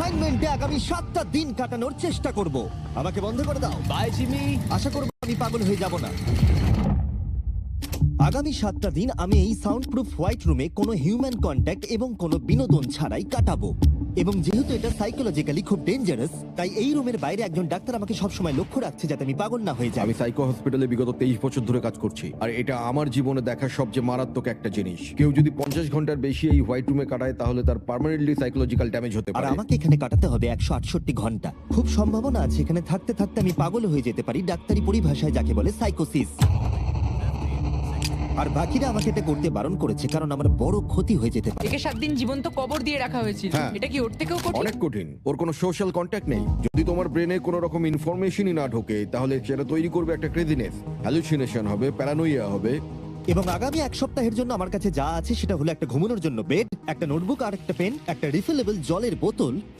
অ্যাসাইনমেন্টে আগামী 7টা দিন কাটানোর চেষ্টা করব। আমাকে বন্ধ করে দাও। Bye Jimmy. আশা করব আমি পাগল হয়ে যাব না। আগামী 7টা দিন আমি এই সাউন্ড প্রুফ হোয়াইট রুমে কোনো হিউম্যান কন্ট্যাক্ট এবং কোনো বিনোদন ছাড়াই কাটাবো। এবং যেহেতু এটা সাইকোলজিক্যালি খুব ডেঞ্জারাস, তাই এই রুমের বাইরে একজন ডাক্তার আমাকে সবসময় লক্ষ্য রাখছে যাতে আমি পাগল না হয়ে যাই। আমি সাইকো হসপিটালে বিগত 23 বছর ধরে কাজ করছি, আর এটা আমার জীবনে দেখা সবচেয়ে মারাত্মক একটা জিনিস। কেউ যদি 50 ঘন্টার বেশি এই হোয়াইট রুমে কাটায় তাহলে তার পার্মানেন্টলি সাইকোলজিক্যাল ড্যামেজ হতে আর পারে। আমাকে এখানে কাটাতে হবে 168 ঘন্টা। খুব সম্ভাবনা আছে এখানে থাকতে থাকতে আমি পাগল হয়ে যেতে পারি, ডাক্তারি পরিভাষায় যাকে বলে সাইকোসিস। আর বাকিরা আমাকে এটা করতে বারণ করেছে কারণ আমার বড় ক্ষতি হয়ে যেতে পারে। একে 7 দিন জীবন্ত কবর দিয়ে রাখা হয়েছিল। হ্যাঁ। এটা কি ওর থেকেও কঠিন? অনেক কঠিন। ওর কোনো সোশ্যাল কন্ট্যাক্ট নেই। যদি তোমার ব্রেনে কোনো রকম ইনফরমেশনই না ঢোকে তাহলে সেটা তৈরি করবে একটা ক্রেজিনেস, হ্যালুসিনেশন হবে, প্যারানোইয়া হবে। এবং আগামী 1 সপ্তাহের জন্য আমার কাছে যা আছে সেটা হলো একটা ঘুমানোর জন্য বেড, একটা নোটবুক আর একটা পেন, একটা রিফিলেবল জলের বোতল,